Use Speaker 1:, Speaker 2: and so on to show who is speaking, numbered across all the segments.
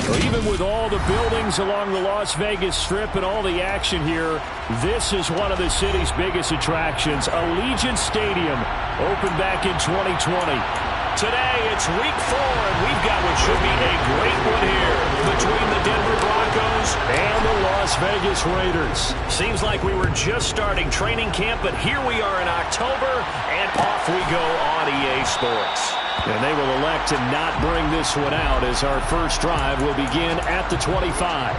Speaker 1: Well, even with all the buildings along the Las Vegas Strip and all the action here, this is one of the city's biggest attractions. Allegiant Stadium opened back in 2020.
Speaker 2: Today, it's week 4, and we've got what should be a great one here between the Denver Broncos
Speaker 1: and the Las Vegas Raiders.
Speaker 2: Seems like we were just starting training camp, but here we are in October, and off we go on EA Sports.
Speaker 1: And they will elect to not bring this one out as our first drive will begin at the 25.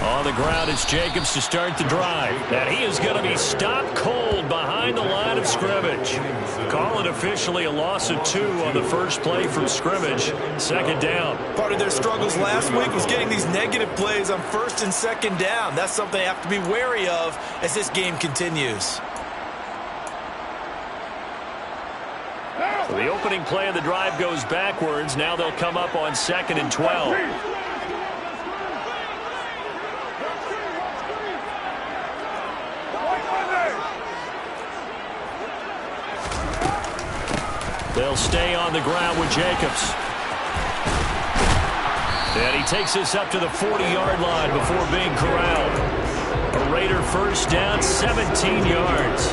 Speaker 1: On the ground, it's Jacobs to start the drive. And he is going to be stopped cold behind the line of scrimmage. Call it officially a loss of 2 on the first play from scrimmage. Second down.
Speaker 3: Part of their struggles last week was getting these negative plays on first and second down. That's something they have to be wary of as this game continues.
Speaker 1: So the opening play of the drive goes backwards. Now they'll come up on 2nd and 12. They'll stay on the ground with Jacobs. And he takes this up to the 40-yard line before being corralled. A Raider first down, 17 yards.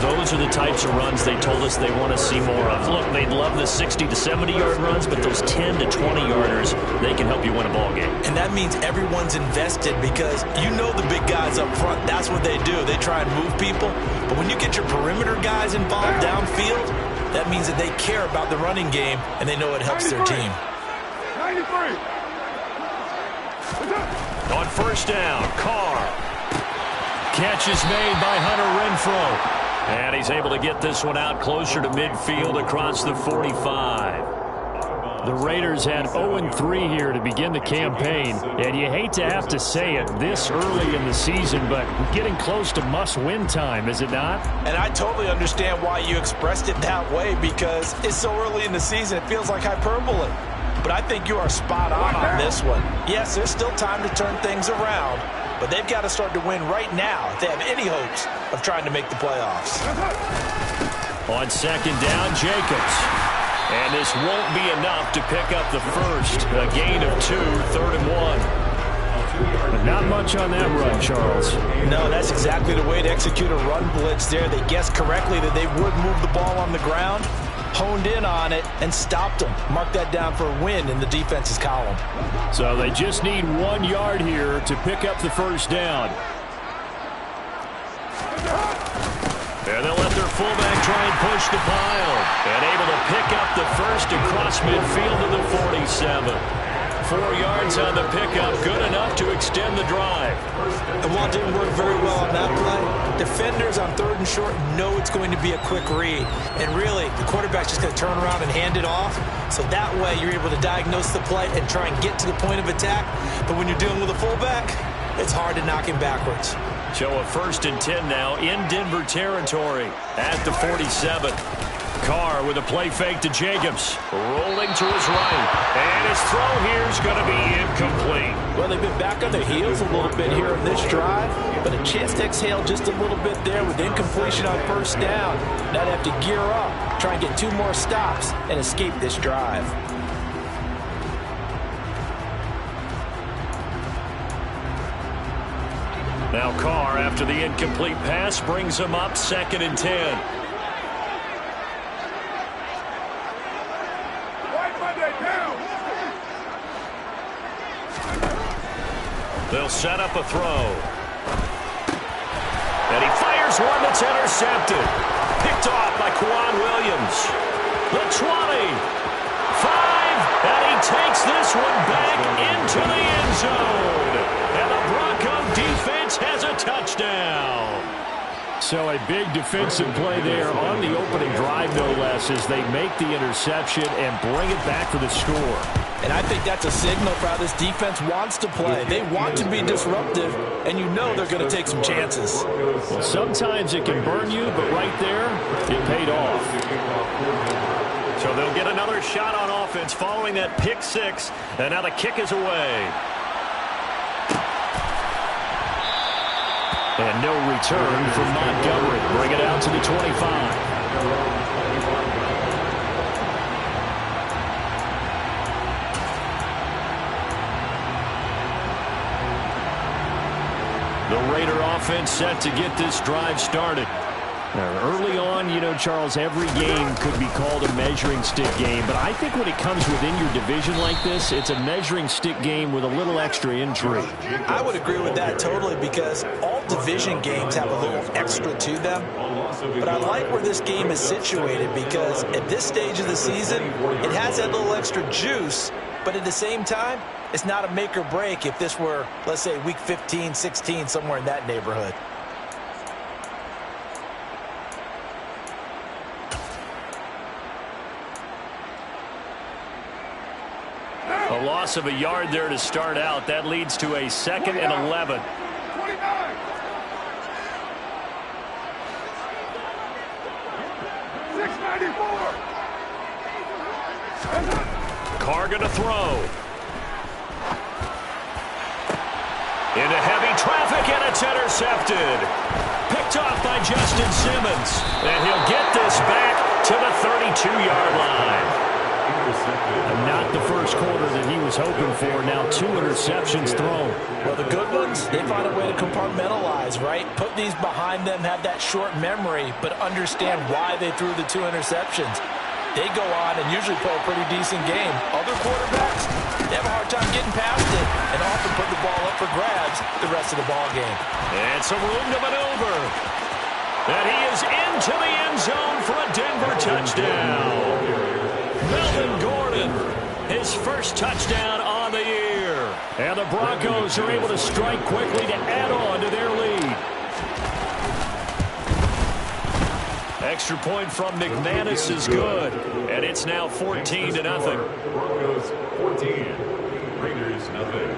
Speaker 1: Those are the types of runs they told us they want to see more of. Look, they'd love the 60 to 70-yard runs, but those 10 to 20-yarders, they can help you win a ball game.
Speaker 3: And that means everyone's invested because you know the big guys up front, that's what they do. They try and move people. But when you get your perimeter guys involved downfield, that means that they care about the running game, and they know it helps their team.
Speaker 4: 93.
Speaker 1: On first down, Carr. Catch is made by Hunter Renfrow. And he's able to get this one out closer to midfield across the 45. The Raiders had 0-3 here to begin the campaign. And you hate to have to say it this early in the season, but getting close to must-win time, is it not?
Speaker 3: And I totally understand why you expressed it that way because it's so early in the season, it feels like hyperbole. But I think you are spot on this one. Yes, there's still time to turn things around, but they've got to start to win right now if they have any hopes of trying to make the playoffs.
Speaker 1: On second down, Jacobs. And this won't be enough to pick up the first. A gain of 2, 3rd and 1. But not much on that run, Charles.
Speaker 3: No, that's exactly the way to execute a run blitz there. They guessed correctly that they would move the ball on the ground, honed in on it, and stopped them. Mark that down for a win in the defense's column.
Speaker 1: So they just need 1 yard here to pick up the first down. And they'll let their fullback try and push the pile. And able to pick up the first across midfield to the 47. 4 yards on the pickup, good enough to extend the drive.
Speaker 3: And while it didn't work very well on that play, defenders on 3rd and short know it's going to be a quick read. And really, the quarterback's just going to turn around and hand it off. So that way, you're able to diagnose the play and try and get to the point of attack. But when you're dealing with a fullback, it's hard to knock him backwards.
Speaker 1: So a 1st and 10 now in Denver territory at the 47. Carr with a play fake to Jacobs. Rolling to his right. And his throw here is going to be incomplete.
Speaker 3: Well, they've been back on their heels a little bit here in this drive, but a chance to exhale just a little bit there with incompletion on first down. Now they have to gear up, try and get 2 more stops, and escape this drive.
Speaker 1: Now Carr, after the incomplete pass, brings him up 2nd and 10. They'll set up a throw. And he fires one that's intercepted. Picked off by Quan Williams. The 20. 5. And he takes this one back into the end zone. And the Bronco defense has a touchdown.
Speaker 2: So a big defensive play there on the opening drive, no less, as they make the interception and bring it back for the score.
Speaker 3: And I think that's a signal for how this defense wants to play. They want to be disruptive, and you know they're going to take some chances.
Speaker 2: Well, sometimes it can burn you, but right there, it paid off.
Speaker 1: So they'll get another shot on offense following that pick six, and now the kick is away.
Speaker 2: And no return from Montgomery. Bring it out to the 25. The Raider offense set to get this drive started. Now, early on, you know, Charles, every game could be called a measuring stick game. But I think when it comes within your division like this, it's a measuring stick game with a little extra intrigue.
Speaker 3: I would agree with that totally, because all division games have a little extra to them. But I like where this game is situated, because at this stage of the season, it has that little extra juice. But at the same time, it's not a make or break if this were, let's say, week 15, 16, somewhere in that neighborhood.
Speaker 1: A loss of a yard there to start out. That leads to a 2nd and 11.
Speaker 4: 29. 694.
Speaker 1: Carr going to throw. Into heavy traffic, and it's intercepted. Picked off by Justin Simmons. And he'll get this back to the 32-yard line.
Speaker 2: Not the first quarter that he was hoping for. Now 2 interceptions thrown.
Speaker 3: Well, the good ones, they find a way to compartmentalize, right? Put these behind them, have that short memory, but understand why they threw the 2 interceptions. They go on and usually play a pretty decent game. Other quarterbacks, they have a hard time getting past it and often put the ball up for grabs the rest of the ball game.
Speaker 1: And some room to maneuver. And he is into the end zone for a Denver touchdown. Melvin Gordon, his first touchdown on the year. And the Broncos are able to strike quickly to add on to their lead. Extra point from McManus is good. And it's now 14-0.
Speaker 4: Broncos 14, Raiders nothing.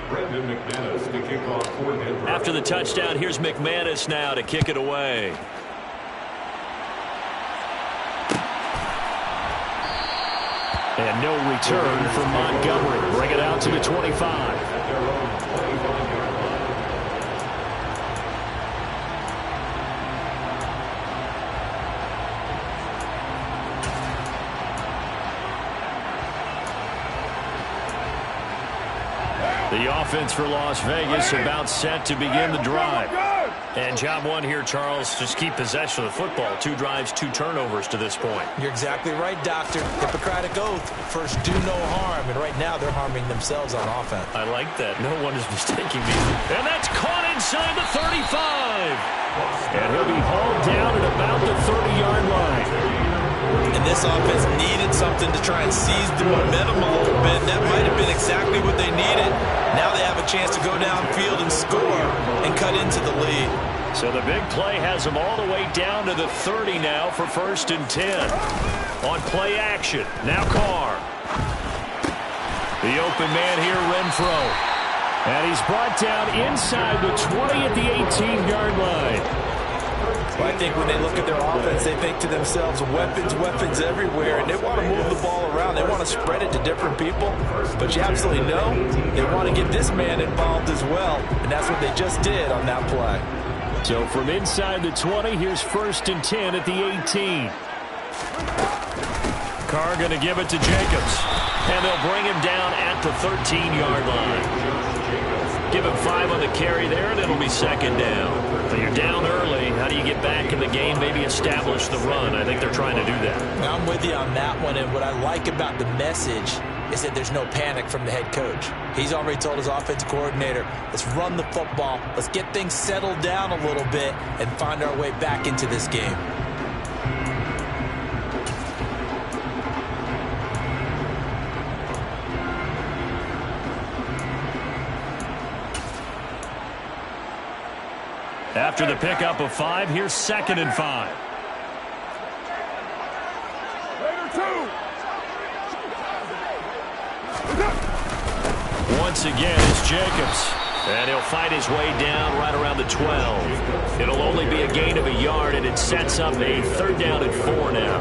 Speaker 4: Brandon McManus to kick off for Denver.
Speaker 1: After the touchdown, here's McManus now to kick it away.
Speaker 2: And no return from Montgomery. Bring it out to the 25. The offense for Las Vegas about set to begin the drive.
Speaker 1: And job one here, Charles, just keep possession of the football. 2 drives, 2 turnovers to this point.
Speaker 3: You're exactly right, Doctor. Hippocratic oath. First, do no harm. And right now, they're harming themselves on offense.
Speaker 1: I like that. No one is mistaking me. And that's caught inside the 35.
Speaker 2: And he'll be hauled down at about the 30-yard line.
Speaker 3: And this offense needed something to try and seize the momentum a little bit. That might have been exactly what they needed. Now they have a chance to go downfield and score and cut into the lead.
Speaker 1: So the big play has them all the way down to the 30 now for 1st and 10. On play action, now Carr. The open man here, Renfro.
Speaker 2: And he's brought down inside the 20 at the 18-yard line.
Speaker 3: Well, I think when they look at their offense, they think to themselves, weapons, weapons everywhere, and they want to move the ball around. They want to spread it to different people, but you absolutely know they want to get this man involved as well, and that's what they just did on that play.
Speaker 2: So from inside the 20, here's 1st and 10 at the 18.
Speaker 1: Carr going to give it to Jacobs, and they'll bring him down at the 13-yard line. Give him 5 on the carry there, and it'll be 2nd down. So you're down early. How do you get back in the game, maybe establish the run? I think they're trying to do that.
Speaker 3: I'm with you on that one, and what I like about the message is that there's no panic from the head coach. He's already told his offensive coordinator, let's run the football, let's get things settled down a little bit, and find our way back into this game.
Speaker 1: After the pickup of 5, here's 2nd and 5. Once again, it's Jacobs. And he'll fight his way down right around the 12. It'll only be a gain of a yard, and it sets up a 3rd down and 4 now.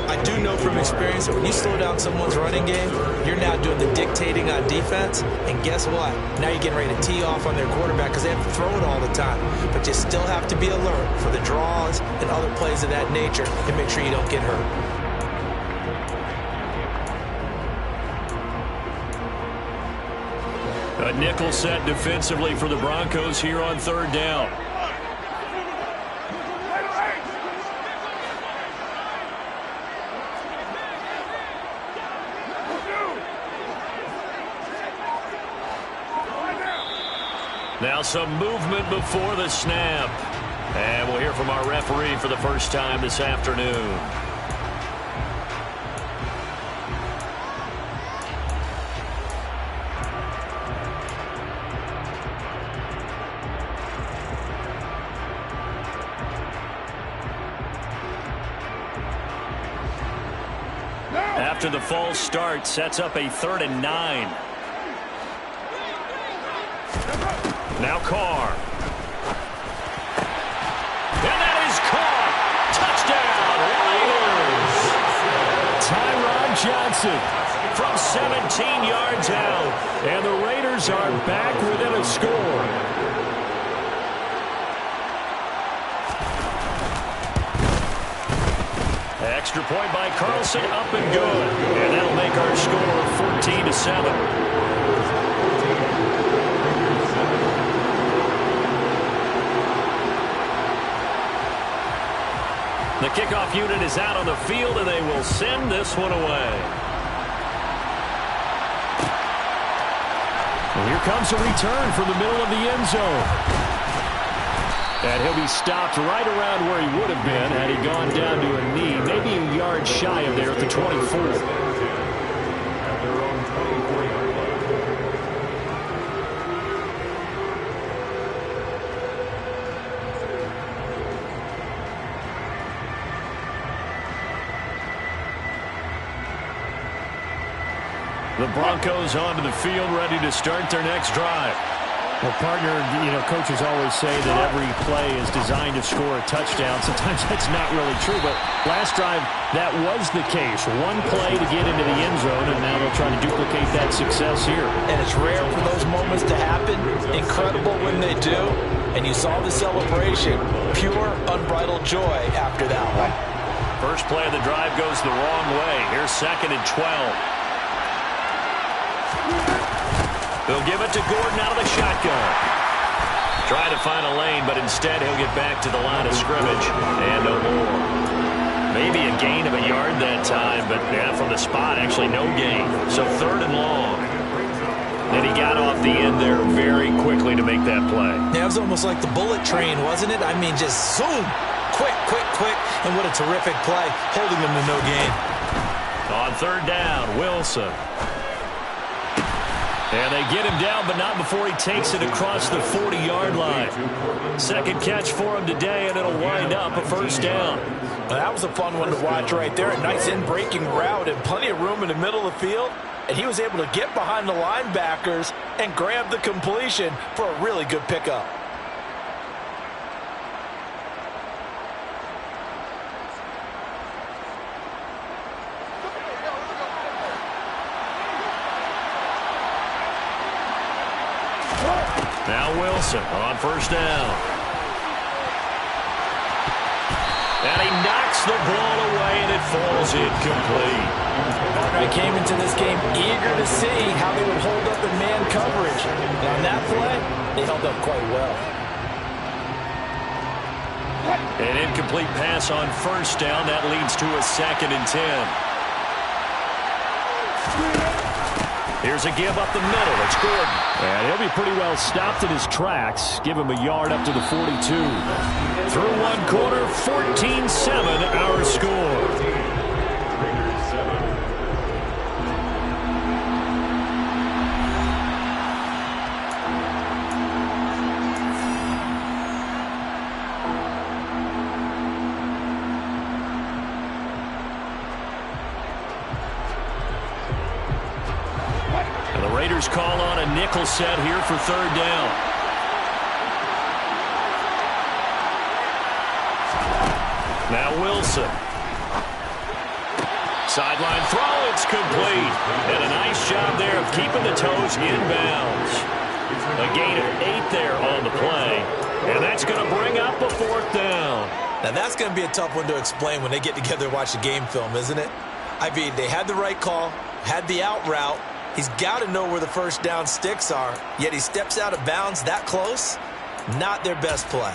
Speaker 3: I do know from experience that when you slow down someone's running game, you're now doing the dictating on defense. And guess what? Now you're getting ready to tee off on their quarterback because they have to throw it all the time. But you still have to be alert for the draws and other plays of that nature and make sure you don't get hurt.
Speaker 1: A nickel set defensively for the Broncos here on 3rd down. Now some movement before the snap. And we'll hear from our referee for the first time this afternoon. After the false start, sets up a 3rd and 9. Now Carr. And that is caught. Touchdown, Raiders. Tyron Johnson from 17 yards out. And the Raiders are back within a score. Extra point by Carlson, up and good. And that'll make our score 14-7. The kickoff unit is out on the field, and they will send this one away. And here comes a return from the middle of the end zone. And he'll be stopped right around where he would have been had he gone down to a knee, maybe a yard shy of there at the 24. The Broncos onto the field, ready to start their next drive.
Speaker 2: Well, partner, coaches always say that every play is designed to score a touchdown. Sometimes that's not really true, but last drive, that was the case. One play to get into the end zone, and now they'll try to duplicate that success here.
Speaker 3: And it's rare for those moments to happen. Incredible when they do. And you saw the celebration. Pure, unbridled joy after that one.
Speaker 1: First play of the drive goes the wrong way. Here's 2nd and 12. They'll give it to Gordon out of the shotgun. Trying to find a lane, but instead he'll get back to the line of scrimmage. And no more. Maybe a gain of a yard that time, but yeah, from the spot, actually no gain. So 3rd and long. And he got off the end there very quickly to make that play.
Speaker 3: Yeah, it was almost like the bullet train, wasn't it? I mean, just zoom. Quick, quick, quick. And what a terrific play, holding them to no gain.
Speaker 1: On 3rd down, Wilson. And they get him down, but not before he takes it across the 40-yard line. Second catch for him today, and it'll wind up a 1st down.
Speaker 3: Well, that was a fun one to watch right there. A nice in-breaking route and plenty of room in the middle of the field. And he was able to get behind the linebackers and grab the completion for a really good pickup.
Speaker 1: Now Wilson on 1st down. And he knocks the ball away, and it falls incomplete.
Speaker 3: I came into this game eager to see how they would hold up in man coverage. And on that play, they held up quite well.
Speaker 1: An incomplete pass on 1st down. That leads to a 2nd and 10. Here's a give up the middle. It's Gordon.
Speaker 2: And he'll be pretty well stopped in his tracks. Give him a yard up to the 42.
Speaker 1: Through one quarter, 14-7 our score. Raiders call on a nickel set here for third down. Now Wilson. Sideline throw, it's complete. And a nice job there of keeping the toes inbounds. A gain of 8 there on the play. And that's going to bring up a fourth down.
Speaker 3: Now that's going to be a tough one to explain when they get together and watch the game film, isn't it? I mean, they had the right call, had the out route. He's got to know where the first down sticks are, yet he steps out of bounds that close. Not their best play.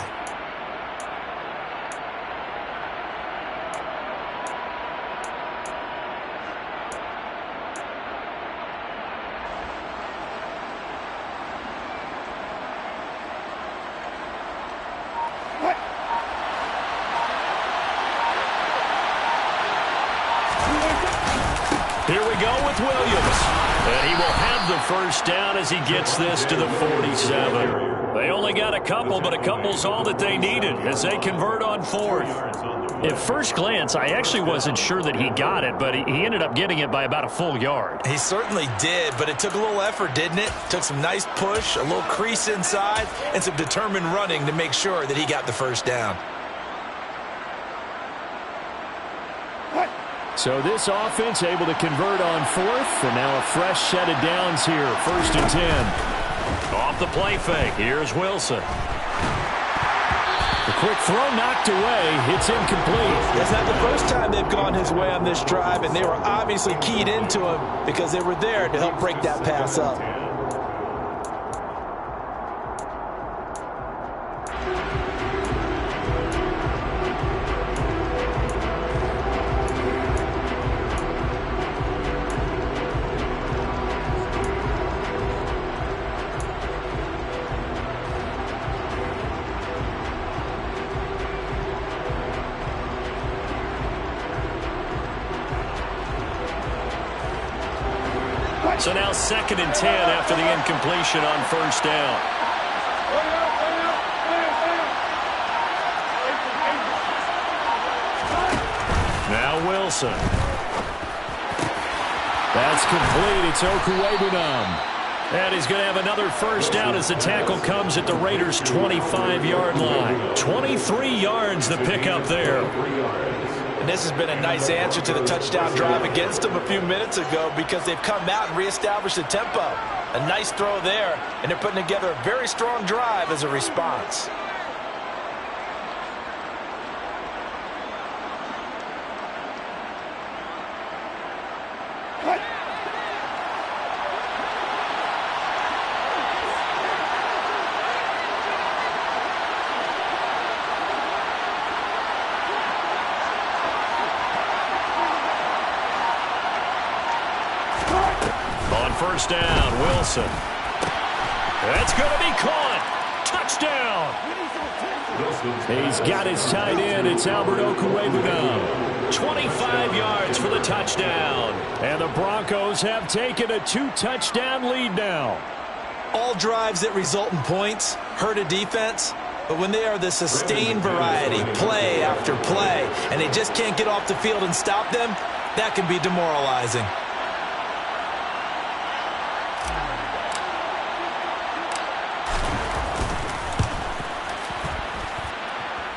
Speaker 1: Here we go with Williams. And he will have the first down as he gets this to the 47. They only got a couple, but a couple's all that they needed as they convert on fourth.
Speaker 2: At first glance, I actually wasn't sure that he got it, but he ended up getting it by about a full yard.
Speaker 3: He certainly did, but it took a little effort, didn't it? Took some nice push, a little crease inside, and some determined running to make sure that he got the first down.
Speaker 2: So this offense able to convert on fourth, and now a fresh set of downs here, 1st and 10.
Speaker 1: Off the play fake, here's Wilson.
Speaker 2: The quick throw knocked away. It's incomplete.
Speaker 3: It's not the first time they've gone his way on this drive, and they were obviously keyed into him because they were there to help break that pass up.
Speaker 1: So now 2nd and 10 after the incompletion on first down. Now Wilson.
Speaker 2: That's complete. It's Okuwebunam.
Speaker 1: And he's going to have another first down as the tackle comes at the Raiders' 25-yard line. 23 yards the pickup there.
Speaker 3: And this has been a nice answer to the touchdown drive against them a few minutes ago because they've come out and reestablished the tempo. A nice throw there, and they're putting together a very strong drive as a response.
Speaker 1: First down, Wilson. That's going to be caught. Touchdown.
Speaker 2: He's got his tight end. It's Albert Okuwebunam.
Speaker 1: 25 yards for the touchdown.
Speaker 2: And the Broncos have taken a 2-touchdown lead now.
Speaker 3: All drives that result in points hurt a defense, but when they are the sustained variety, play after play, and they just can't get off the field and stop them, that can be demoralizing.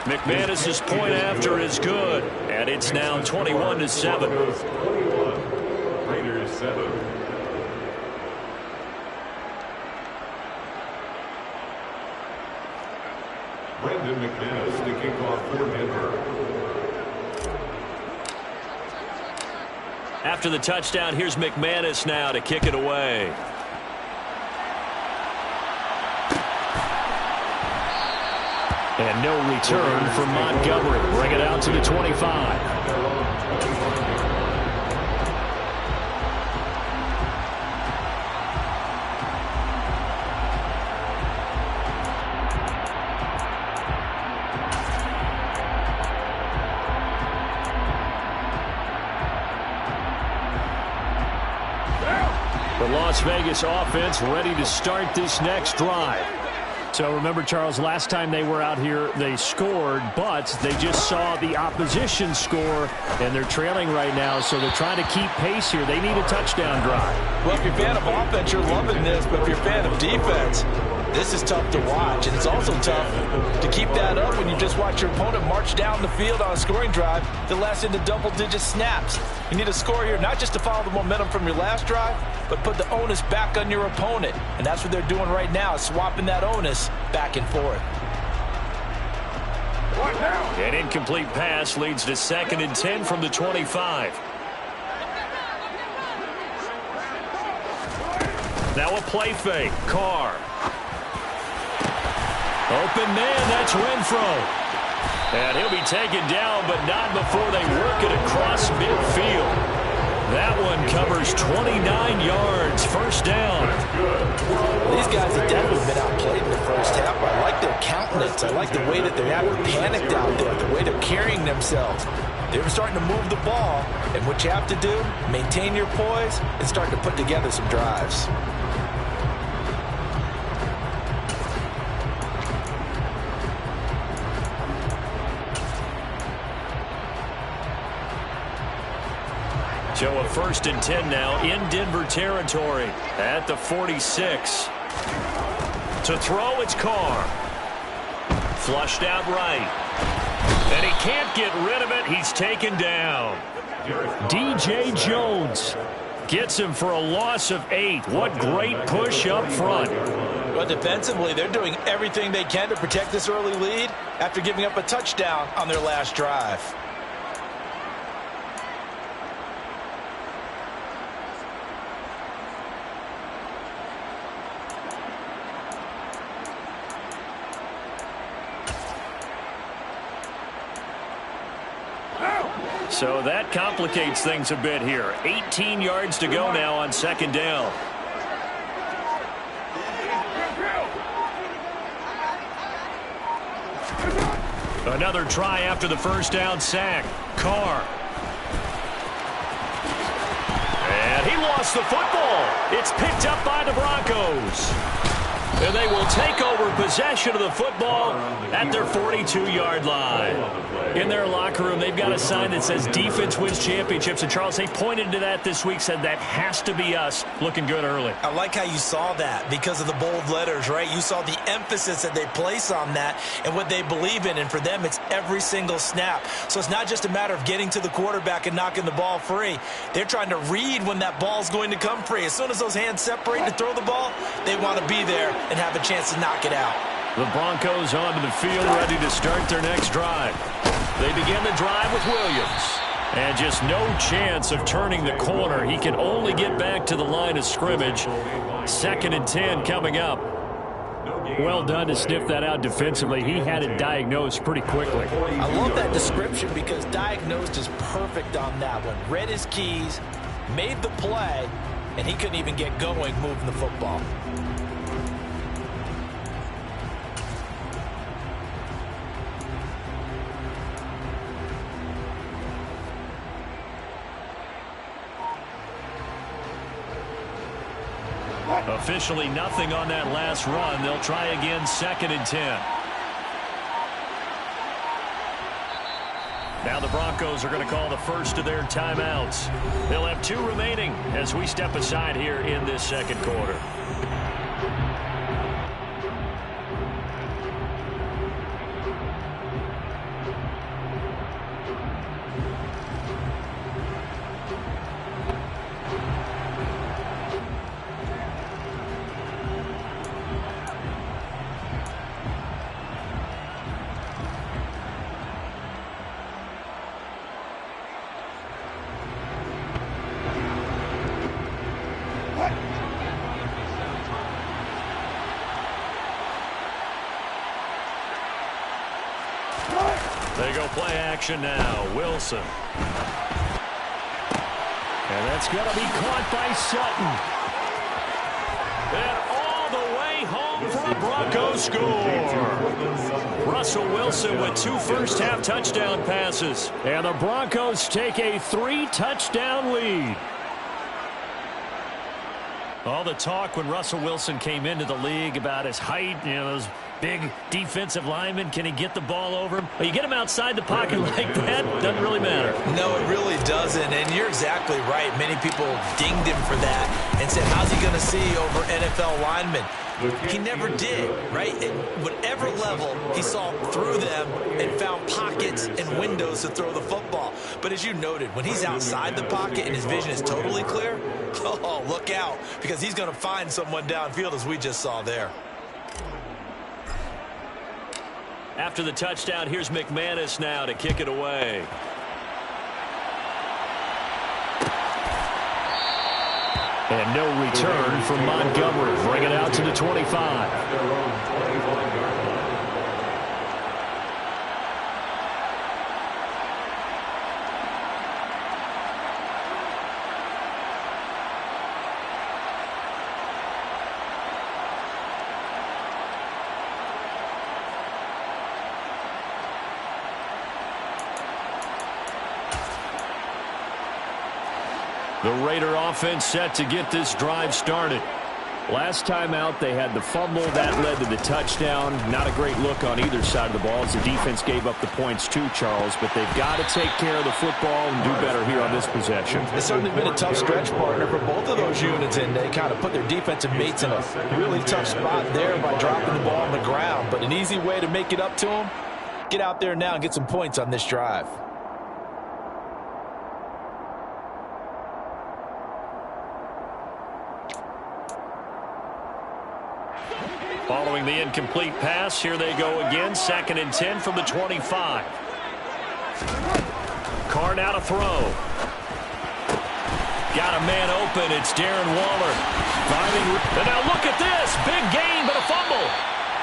Speaker 1: McManus's point after is good, and it's now 21-7.
Speaker 4: Raiders 7. Brandon McManus, the kickoff for Denver.
Speaker 1: After the touchdown, here's McManus now to kick it away.
Speaker 2: And no return from Montgomery. Bring it out to the 25. The Las Vegas offense ready to start this next drive. So remember, Charles, last time they were out here, they scored, but they just saw the opposition score, and they're trailing right now, so they're trying to keep pace here. They need a touchdown drive.
Speaker 3: Well, if you're a fan of offense, you're loving this, but if you're a fan of defense, this is tough to watch, and it's also tough to keep that up when you just watch your opponent march down the field on a scoring drive that lasts into double-digit snaps. You need a score here, not just to follow the momentum from your last drive, but put the onus back on your opponent. And that's what they're doing right now, swapping that onus back and forth.
Speaker 1: An incomplete pass leads to 2nd and 10 from the 25. Now a play fake. Carr. Open man, that's Renfro. And he'll be taken down, but not before they work it across midfield. That one covers 29 yards. First down.
Speaker 3: These guys have definitely been outplayed in the first half. I like their countenance. I like the way that they're having panicked out there, the way they're carrying themselves. They're starting to move the ball, and what you have to do, maintain your poise and start to put together some drives.
Speaker 1: So a 1st and 10 now in Denver territory at the 46. To throw, it's Carr. Flushed out right. And he can't get rid of it. He's taken down.
Speaker 2: DJ Jones
Speaker 1: gets him for a loss of 8. What great push up front.
Speaker 3: Well, defensively, they're doing everything they can to protect this early lead after giving up a touchdown on their last drive.
Speaker 1: So that complicates things a bit here. 18 yards to go now on 2nd down. Another try after the first down sack. Carr. And he lost the football. It's picked up by the Broncos. And they will take over possession of the football at their 42-yard line. In their locker room, they've got a sign that says defense wins championships. And Charles, they pointed to that this week, said that has to be us. Looking good early.
Speaker 3: I like how you saw that because of the bold letters, right? You saw the emphasis that they place on that and what they believe in. And for them, it's every single snap. So it's not just a matter of getting to the quarterback and knocking the ball free. They're trying to read when that ball's going to come free. As soon as those hands separate to throw the ball, they want to be there and have a chance to knock it out.
Speaker 1: The Broncos onto the field, ready to start their next drive. They begin the drive with Williams. And just no chance of turning the corner. He can only get back to the line of scrimmage. 2nd and 10 coming up.
Speaker 2: Well done to sniff that out defensively. He had it diagnosed pretty quickly.
Speaker 3: I love that description because diagnosed is perfect on that one. Read his keys, made the play, and he couldn't even get going moving the football.
Speaker 1: Officially nothing on that last run. They'll try again 2nd and 10. Now the Broncos are going to call the first of their timeouts. They'll have 2 remaining as we step aside here in this 2nd quarter. They go play action now. Wilson.
Speaker 2: And that's going to be caught by Sutton.
Speaker 1: And all the way home for a Broncos score. Russell Wilson with 2 first-half touchdown passes.
Speaker 2: And the Broncos take a 3-touchdown lead.
Speaker 1: All the talk when Russell Wilson came into the league about his height, those big defensive linemen, can he get the ball over him? Well, you get him outside the pocket like that, doesn't really matter.
Speaker 3: No, it really doesn't, and you're exactly right. Many people dinged him for that and said, how's he going to see over NFL linemen? He never did, right? At whatever level, he saw through them and found pockets and windows to throw the football. But as you noted, when he's outside the pocket and his vision is totally clear, oh, look out, because he's going to find someone downfield, as we just saw there.
Speaker 1: After the touchdown, here's McManus now to kick it away.
Speaker 2: And no return from Montgomery. Bring it out to the 25.
Speaker 1: The Raider offense set to get this drive started.
Speaker 2: Last time out, they had the fumble. That led to the touchdown. Not a great look on either side of the ball as the defense gave up the points too, Charles. But they've got to take care of the football and do better here on this possession.
Speaker 3: It's certainly been a tough stretch, partner, for both of those units, and they kind of put their defensive mates in a really tough spot there by dropping the ball on the ground. But an easy way to make it up to them, get out there now and get some points on this drive.
Speaker 1: Following the incomplete pass, here they go again. 2nd and 10 from the 25. Carr now to throw. Got a man open. It's Darren Waller. And now look at this. Big gain, but a fumble.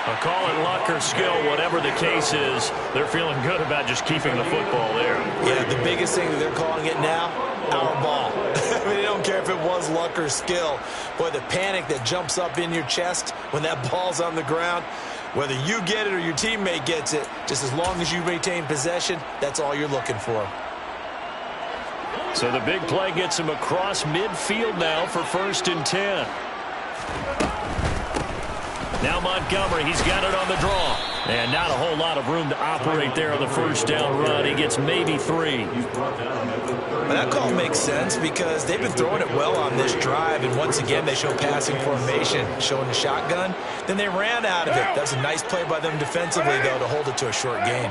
Speaker 1: I'll call it luck or skill, whatever the case is. They're feeling good about just keeping the football there.
Speaker 3: Yeah, the biggest thing that they're calling it now, our ball. I mean, they don't care if it was luck or skill. Boy, the panic that jumps up in your chest when that ball's on the ground, whether you get it or your teammate gets it, just as long as you retain possession, that's all you're looking for.
Speaker 1: So the big play gets him across midfield now for 1st and 10. Now Montgomery, he's got it on the draw. And not a whole lot of room to operate there on the 1st down run. He gets maybe 3.
Speaker 3: But that call makes sense because they've been throwing it well on this drive. And once again, they show passing formation, showing the shotgun. Then they ran out of it. That's a nice play by them defensively, though, to hold it to a short gain.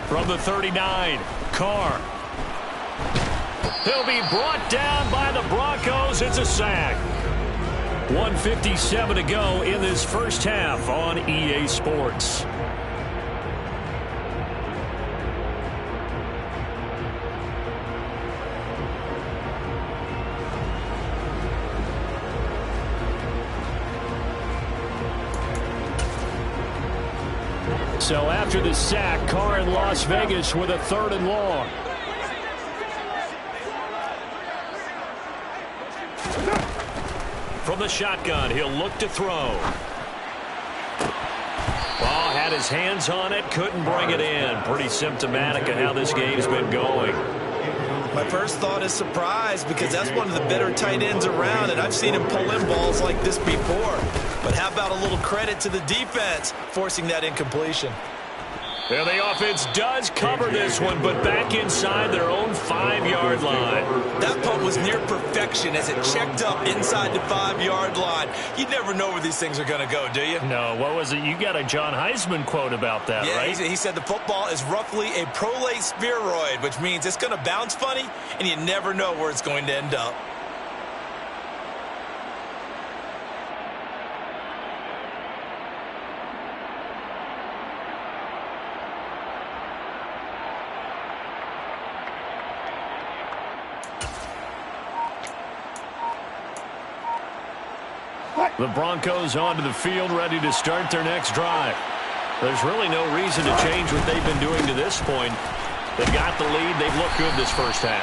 Speaker 1: From the 39, Carr. He'll be brought down by the Broncos. It's a sack. 1:57 to go in this first half on EA Sports. So after the sack, Carr in Las Vegas with a 3rd and long. From the shotgun, he'll look to throw. Ball had his hands on it, couldn't bring it in. Pretty symptomatic of how this game's been going.
Speaker 3: My first thought is surprise because that's one of the better tight ends around, and I've seen him pull in balls like this before. But how about a little credit to the defense forcing that incompletion?
Speaker 1: Well, the offense does cover this one, but back inside their own 5-yard line.
Speaker 3: That punt was near perfection as it checked up inside the 5-yard line. You never know where these things are going to go, do you?
Speaker 1: No, what was it? You got a John Heisman quote about that, right?
Speaker 3: Yeah, he said the football is roughly a prolate spheroid, which means it's going to bounce funny, and you never know where it's going to end up.
Speaker 1: The Broncos onto the field, ready to start their next drive. There's really no reason to change what they've been doing to this point. They've got the lead. They've looked good this first half.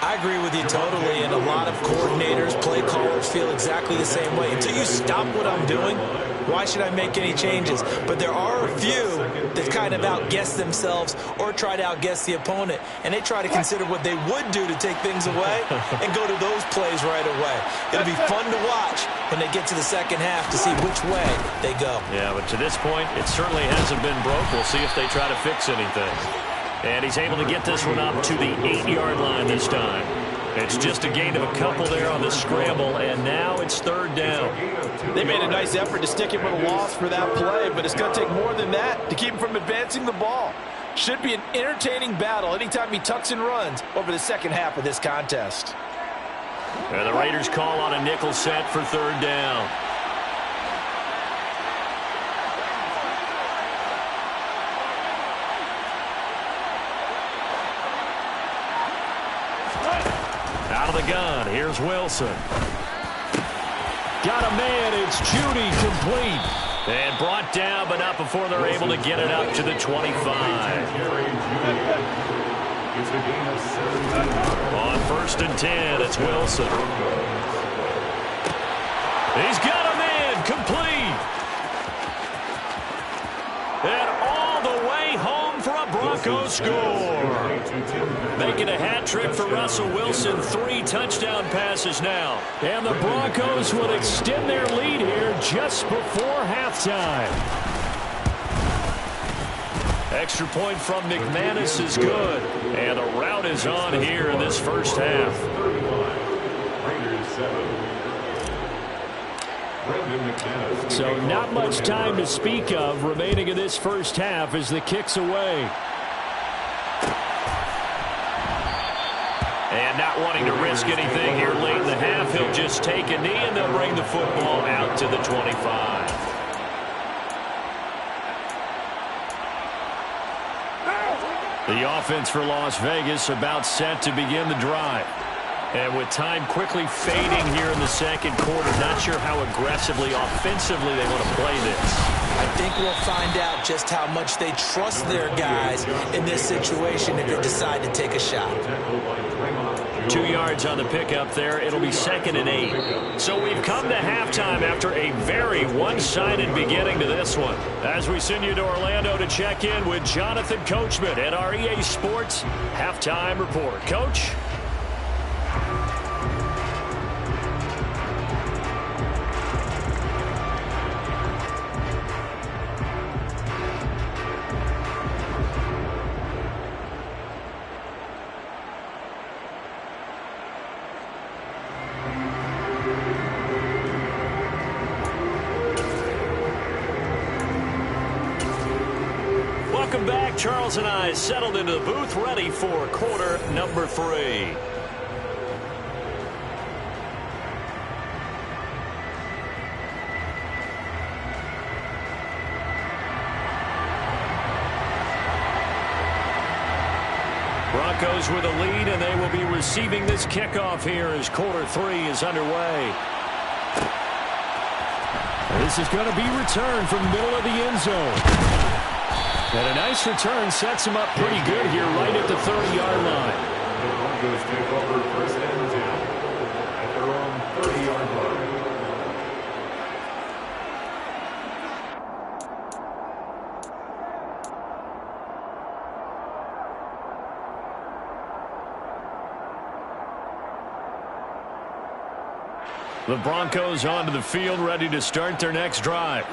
Speaker 3: I agree with you totally, and a lot of coordinators, play callers feel exactly the same way. Until you stop what I'm doing, why should I make any changes? But there are a few that kind of outguess themselves or try to outguess the opponent, and they try to consider what they would do to take things away and go to those plays right away. It'll be fun to watch when they get to the second half to see which way they go.
Speaker 1: Yeah, but to this point, it certainly hasn't been broke. We'll see if they try to fix anything. And he's able to get this one up to the 8-yard line this time. It's just a gain of a couple there on the scramble, and now it's third down.
Speaker 5: They made a nice effort to stick him with a loss for that play, but it's going to take more than that to keep him from advancing the ball. Should be an entertaining battle anytime he tucks and runs over the second half of this contest.
Speaker 1: And the Raiders call on a nickel set for third down. Out of the gun, here's Wilson. Got a man, it's Judy, complete. And brought down, but not before they're able to get it up to the 25. On 1st and 10, it's Wilson. He's got a man, complete. And all the way home for a Broncos score. Making a hat trick for Russell Wilson. 3 touchdown passes now.
Speaker 2: And the Broncos will extend their lead here just before halftime.
Speaker 1: Extra point from McManus is good. And the route is on here in this first half.
Speaker 2: So not much time to speak of remaining in this first half as the kick's away.
Speaker 1: And not wanting to risk anything here late in the half, he'll just take a knee and they'll bring the football out to the 25. The offense for Las Vegas about set to begin the drive. And with time quickly fading here in the second quarter, not sure how aggressively, offensively they want to play this.
Speaker 3: I think we'll find out just how much they trust their guys in this situation if they decide to take a shot.
Speaker 1: 2 yards on the pickup there. It'll be 2nd and 8. So we've come to halftime after a very one-sided beginning to this one. As we send you to Orlando to check in with Jonathan Coachman at our EA Sports Halftime Report. Coach? Welcome back. Charles and I settled into the booth, ready for quarter number 3. Broncos with a lead, and they will be receiving this kickoff here as quarter 3 is underway.
Speaker 2: This is going to be returned from the middle of the end zone. And a nice return sets him up pretty good here right at the 30-yard line.
Speaker 4: The Broncos take over 1st and 10 at their own 30-yard line.
Speaker 1: The Broncos onto the field, ready to start their next drive.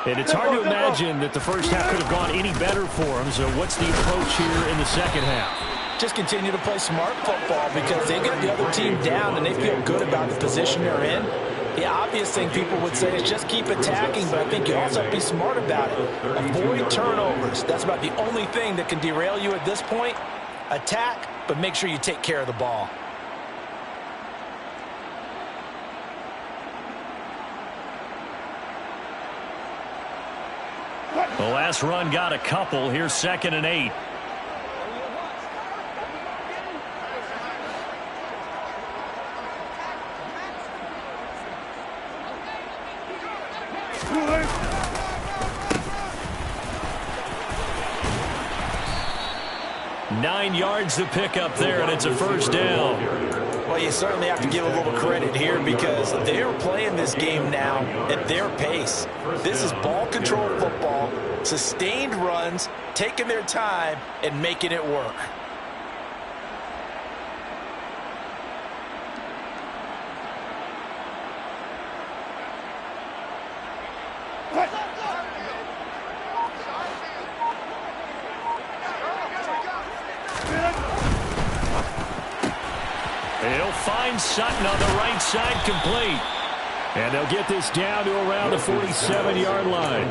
Speaker 2: And it's hard to imagine that the first half could have gone any better for them. So what's the approach here in the second half?
Speaker 3: Just continue to play smart football because they get the other team down and they feel good about the position they're in. The obvious thing people would say is just keep attacking, but I think you also have to be smart about it. Avoid turnovers. That's about the only thing that can derail you at this point. Attack, but make sure you take care of the ball.
Speaker 1: The last run got a couple. Here's 2nd and 8. 9 yards to pick up there, and it's a first down.
Speaker 5: Well, you certainly have to give a little credit here because they're playing this game now at their pace. This is ball control football, sustained runs, taking their time, and making it work.
Speaker 1: He'll find Sutton on the right side, complete. And they'll get this down to around the 47-yard line.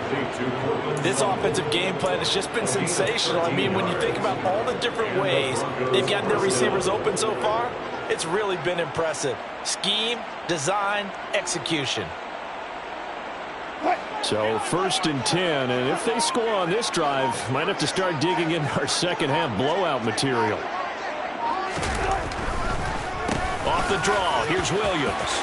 Speaker 5: This offensive game plan has just been sensational. I mean, when you think about all the different ways they've gotten their receivers open so far, it's really been impressive. Scheme, design, execution.
Speaker 2: So 1st and 10, and if they score on this drive, might have to start digging in our second half blowout material.
Speaker 1: Off the draw, here's Williams.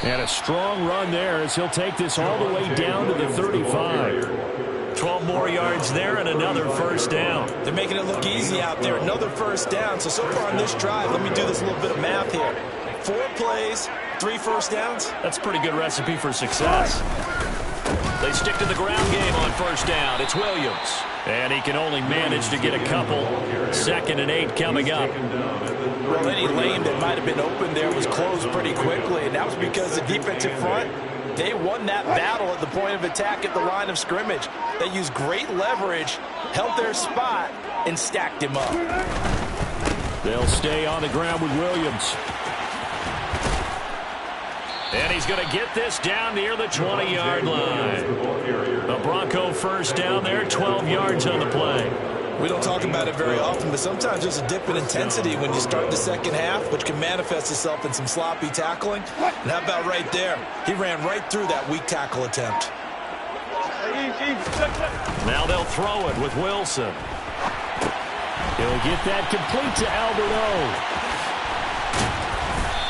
Speaker 2: And a strong run there as he'll take this all the way down to the 35.
Speaker 1: 12 more yards there and another first down.
Speaker 5: They're making it look easy out there. Another first down. So far on this drive, let me do this little bit of math here. 4 plays, 3 first downs.
Speaker 1: That's a pretty good recipe for success. They stick to the ground game on first down. It's Williams. And he can only manage to get a couple. 2nd and 8 coming up.
Speaker 5: Well, any lane that might have been open there was closed pretty quickly, and that was because the defensive front, they won that battle at the point of attack at the line of scrimmage. They used great leverage, held their spot, and stacked him up.
Speaker 2: They'll stay on the ground with Williams.
Speaker 1: And he's going to get this down near the 20-yard line. A Bronco first down there, 12 yards on the play.
Speaker 5: We don't talk about it very often, but sometimes there's a dip in intensity when you start the second half, which can manifest itself in some sloppy tackling. And how about right there? He ran right through that weak tackle attempt.
Speaker 1: Now they'll throw it with Wilson.
Speaker 2: He'll get that complete to Albert O.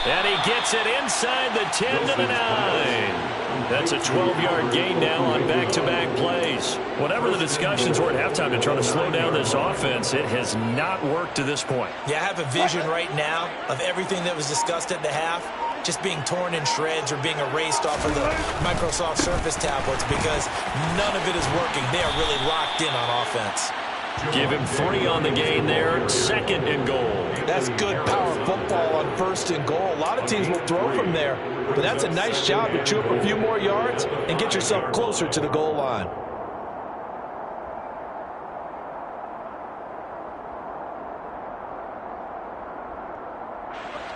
Speaker 1: And he gets it inside the 10 to the 9. That's a 12-yard gain now on back-to-back plays. Whatever the discussions were at halftime to try to slow down this offense, it has not worked to this point.
Speaker 5: Yeah, I have a vision right now of everything that was discussed at the half just being torn in shreds or being erased off of the Microsoft Surface tablets because none of it is working. They are really locked in on offense.
Speaker 1: Give him 3 on the gain there, 2nd and goal.
Speaker 5: That's good power football on 1st and goal. A lot of teams will throw from there, but that's a nice job to chew up a few more yards and get yourself closer to the goal line.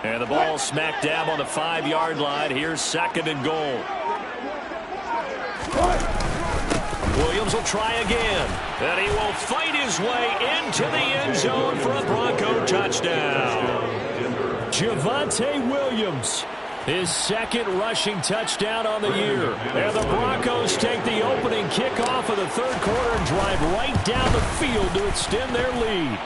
Speaker 1: And the ball smack dab on the 5-yard line. Here's 2nd and goal. Williams will try again. And he will fight his way into the end zone for a Bronco touchdown.
Speaker 2: Javonte Williams, his 2nd rushing touchdown on the year.
Speaker 1: And the Broncos take the opening kickoff of the 3rd quarter and drive right down the field to extend their lead.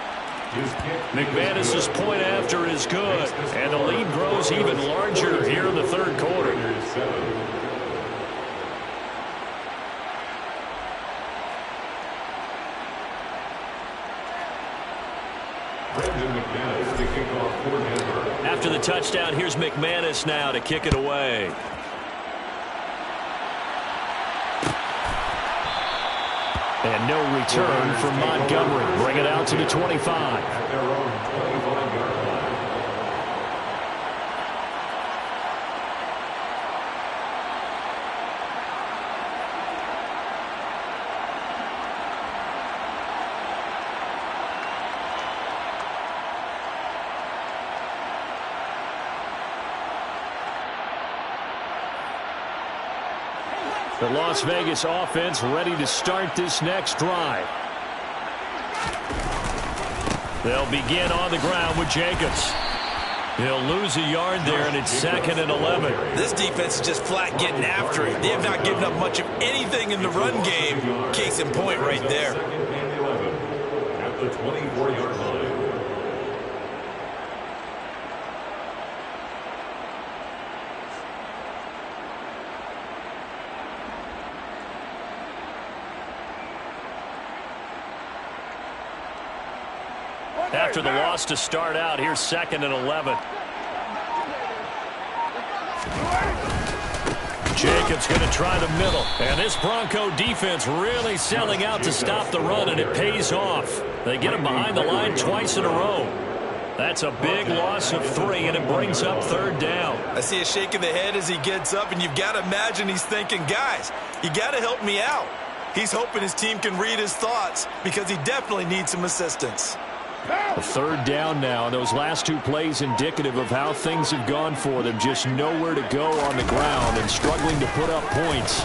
Speaker 1: McManus's point after is good. And the lead grows even larger here in the 3rd quarter. After the touchdown, here's McManus now to kick it away.
Speaker 2: And no return from Montgomery. Bring it out to the 25. The Las Vegas offense ready to start this next drive.
Speaker 1: They'll begin on the ground with Jacobs. He'll lose a yard there, and it's 2nd and 11.
Speaker 5: This defense is just flat getting after it. They have not given up much of anything in the run game. Case in point right there.
Speaker 4: At the 24-yard line.
Speaker 1: After the loss to start out, here's 2nd and 11. Jacobs going to try the middle. And this Bronco defense really selling out to stop the run, and it pays off. They get him behind the line twice in a row. That's a big loss of 3, and it brings up 3rd down.
Speaker 5: I see a shake of the head as he gets up, and you've got to imagine he's thinking, guys, you got to help me out. He's hoping his team can read his thoughts because he definitely needs some assistance.
Speaker 2: A 3rd down now. Those last 2 plays indicative of how things have gone for them. Just nowhere to go on the ground and struggling to put up points.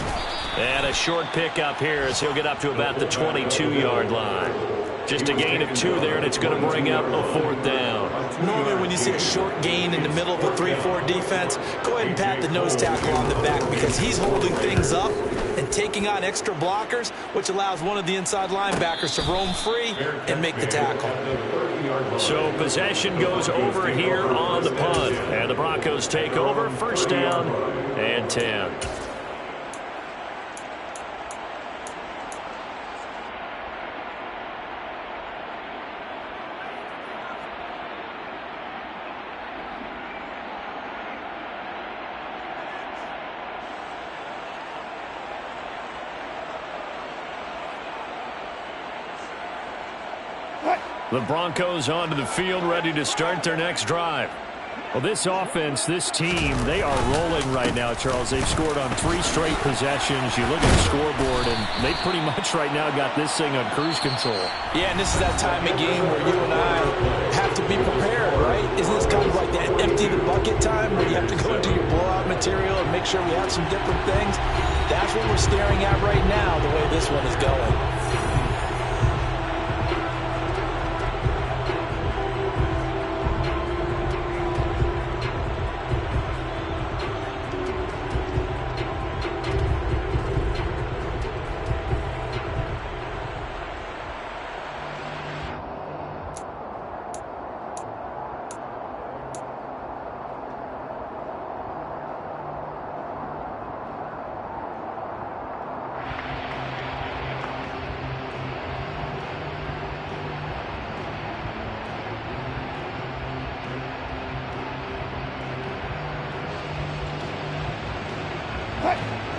Speaker 1: And a short pickup here as he'll get up to about the 22-yard line. Just a gain of 2 there, and it's going to bring up a 4th down.
Speaker 3: Normally when you see a short gain in the middle of a 3-4 defense, go ahead and pat the nose tackle on the back because he's holding things up and taking on extra blockers, which allows one of the inside linebackers to roam free and make the tackle.
Speaker 1: So possession goes over here on the punt, and the Broncos take over. 1st down and 10. The Broncos onto the field, ready to start their next drive.
Speaker 2: Well, this offense, this team, they are rolling right now, Charles. They've scored on 3 straight possessions. You look at the scoreboard, and they pretty much right now got this thing on cruise control.
Speaker 3: Yeah, and this is that time of game where you and I have to be prepared, right? Isn't this kind of like that empty the bucket time where you have to go into your blowout material and make sure we have some different things? That's what we're staring at right now, the way this one is going.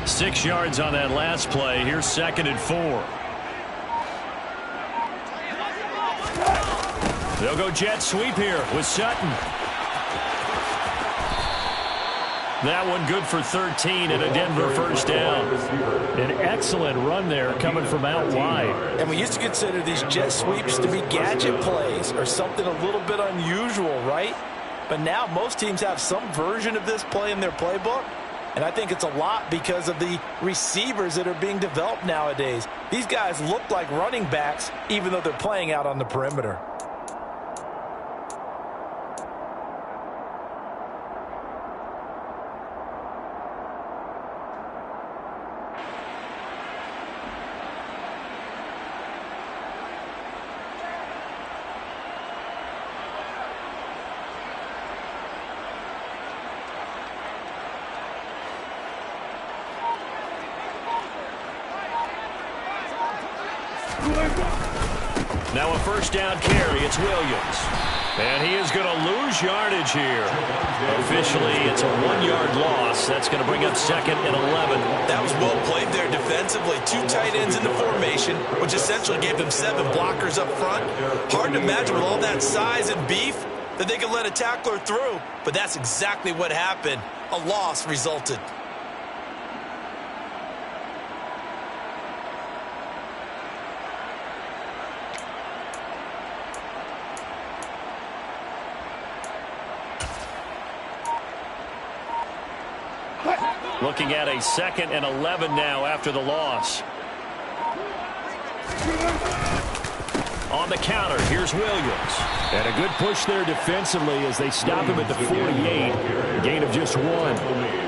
Speaker 1: Six yards on that last play. Here's 2nd and 4. They'll go jet sweep here with Sutton. That one good for 13 and a Denver 1st down.
Speaker 2: An excellent run there coming from out wide.
Speaker 5: And we used to consider these jet sweeps to be gadget plays or something a little bit unusual, right? But now most teams have some version of this play in their playbook. And I think it's a lot because of the receivers that are being developed nowadays. These guys look like running backs even though they're playing out on the perimeter.
Speaker 1: Now a 1st down carry. It's Williams. And he is going to lose yardage here. Officially, it's a 1-yard loss. That's going to bring up 2nd and 11.
Speaker 5: That was well played there defensively. 2 tight ends in the formation, which essentially gave them 7 blockers up front. Hard to imagine with all that size and beef that they could let a tackler through. But that's exactly what happened. A loss resulted.
Speaker 1: Looking at a 2nd and 11 now after the loss. On the counter, here's Williams.
Speaker 2: And a good push there defensively as they stop him at the 48. Gain of just 1.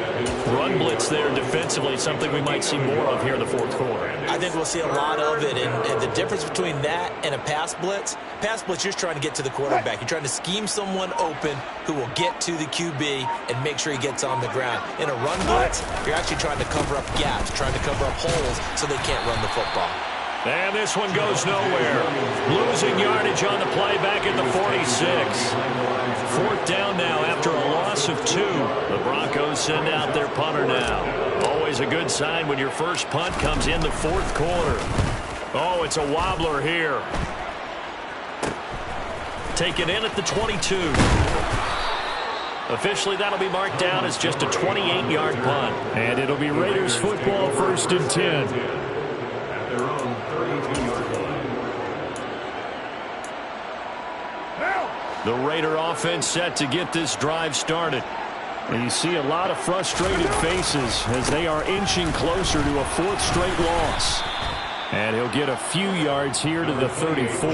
Speaker 1: Run blitz there defensively, something we might see more of here in the 4th quarter.
Speaker 3: I think we'll see a lot of it, and the difference between that and a pass blitz, you're just trying to get to the quarterback. You're trying to scheme someone open who will get to the QB and make sure he gets on the ground. In a run blitz, you're actually trying to cover up gaps, trying to cover up holes so they can't run the football.
Speaker 1: And this one goes nowhere. Losing yardage on the play back at the 46. Fourth down now after a loss of 2. The Broncos send out their punter now. Always a good sign when your first punt comes in the fourth quarter. Oh, it's a wobbler here. Taken in at the 22. Officially, that'll be marked down as just a 28-yard punt.
Speaker 2: And it'll be Raiders football, 1st and 10.
Speaker 4: At their own 32-yard line.
Speaker 1: The Raider offense set to get this drive started.
Speaker 2: And you see a lot of frustrated faces as they are inching closer to a 4th straight loss. And he'll get a few yards here to the 34.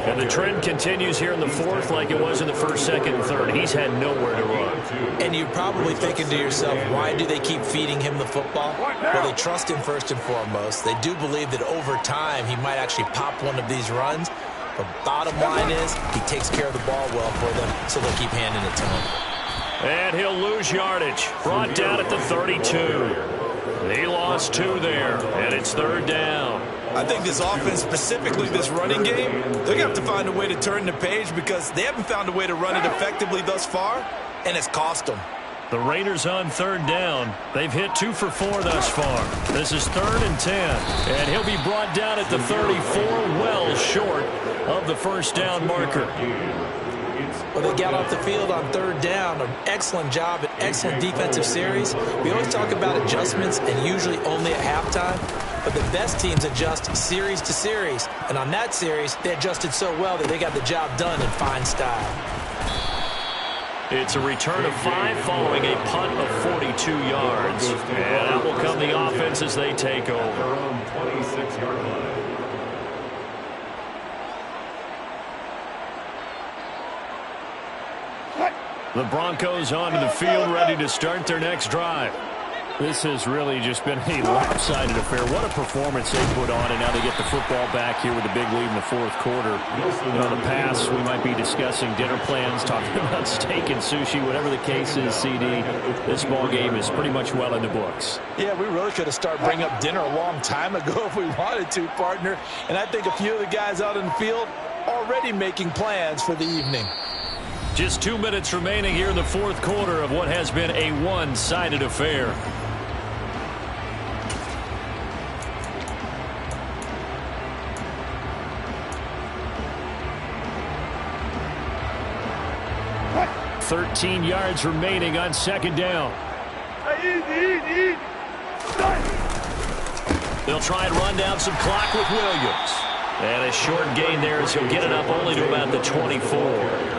Speaker 1: And the trend continues here in the 4th like it was in the 1st, 2nd, and 3rd. He's had nowhere to run.
Speaker 3: And you're probably thinking to yourself, why do they keep feeding him the football? Well, they trust him first and foremost. They do believe that over time he might actually pop one of these runs. But bottom line is he takes care of the ball well for them, so they'll keep handing it to him.
Speaker 1: And he'll lose yardage. Brought down at the 32. He lost 2 there, and it's 3rd down.
Speaker 3: I think this offense, specifically this running game, they're going to have to find a way to turn the page because they haven't found a way to run it effectively thus far, and it's cost them.
Speaker 1: The Raiders on 3rd down. They've hit 2 for 4 thus far. This is 3rd and 10, and he'll be brought down at the 34, well short of the 1st down marker.
Speaker 3: Well, they got off the field on 3rd down. An excellent job, an excellent defensive series. We always talk about adjustments and usually only at halftime. But the best teams adjust series to series. And on that series, they adjusted so well that they got the job done in fine style.
Speaker 1: It's a return of 5 following a punt of 42 yards. And out will come the offense as they take over.
Speaker 4: Their own 26-yard line.
Speaker 1: The Broncos onto the field, ready to start their next drive.
Speaker 2: This has really just been a lopsided affair. What a performance they put on, and now they get the football back here with a big lead in the 4th quarter. You know, in the past, we might be discussing dinner plans, talking about steak and sushi, whatever the case is, CD. This ball game is pretty much well in the books.
Speaker 5: Yeah, we really could have started bringing up dinner a long time ago if we wanted to, partner. And I think a few of the guys out in the field already making plans for the evening.
Speaker 1: Just 2 minutes remaining here in the 4th quarter of what has been a one-sided affair.
Speaker 2: What? 13 yards remaining on 2nd down.
Speaker 1: They'll try and run down some clock with Williams. And a short gain there as he'll get it up only to about the 24.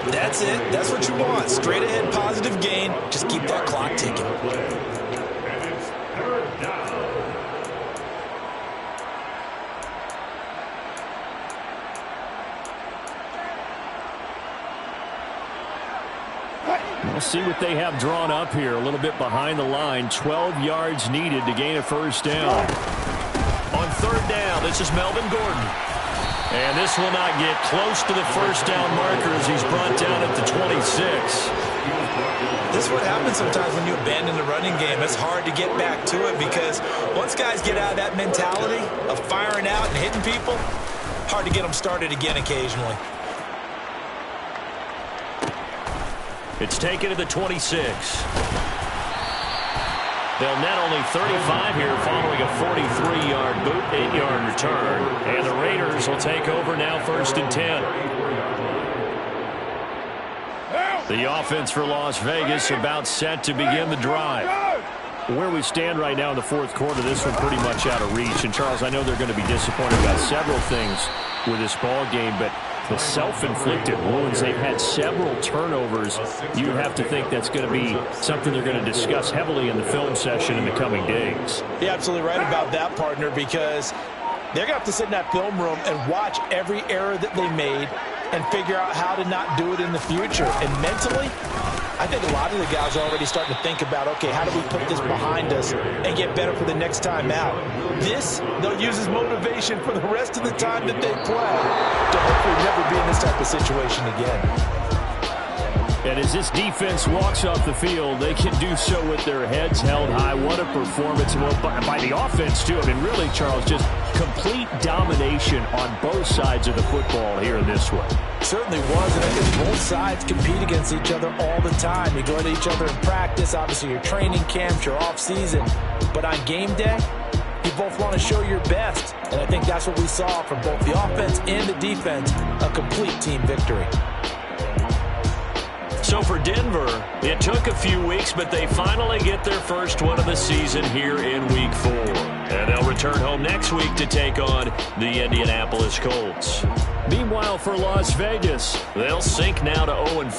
Speaker 3: That's it. That's what you want. Straight ahead, positive gain. Just keep that clock ticking.
Speaker 4: And it's 3rd down.
Speaker 2: We'll see what they have drawn up here. A little bit behind the line. 12 yards needed to gain a 1st down.
Speaker 1: On 3rd down, this is Melvin Gordon. And this will not get close to the 1st down marker as he's brought down at the 26.
Speaker 3: This is what happens sometimes when you abandon the running game. It's hard to get back to it because once guys get out of that mentality of firing out and hitting people, hard to get them started again occasionally.
Speaker 1: It's taken to the 26. They'll net only 35 here following a 43-yard boot, 8-yard return. And the Raiders will take over now 1st and 10. The offense for Las Vegas about set to begin the drive.
Speaker 2: Where we stand right now in the 4th quarter, this one pretty much out of reach. And, Charles, I know they're going to be disappointed about several things with this ball game, but the self-inflicted wounds, they've had several turnovers. You have to think that's going to be something they're going to discuss heavily in the film session in the coming days.
Speaker 5: You're absolutely right about that, partner, because they're going to have to sit in that film room and watch every error that they made and figure out how to not do it in the future. And mentally, I think a lot of the guys are already starting to think about, okay, how do we put this behind us and get better for the next time out? This, they'll use as motivation for the rest of the time that they play to hopefully never be in this type of situation again.
Speaker 2: And as this defense walks off the field, they can do so with their heads held high. What a performance by the offense, too. I mean, really, Charles, just complete domination on both sides of the football here in this one.
Speaker 3: Certainly was, and I think both sides compete against each other all the time. You go to each other in practice, obviously your training camps, your off-season. But on game day, you both want to show your best. And I think that's what we saw from both the offense and the defense, a complete team victory.
Speaker 1: So for Denver, it took a few weeks, but they finally get their first one of the season here in Week 4. And they'll return home next week to take on the Indianapolis Colts.
Speaker 2: Meanwhile, for Las Vegas,
Speaker 1: they'll sink now to 0-4.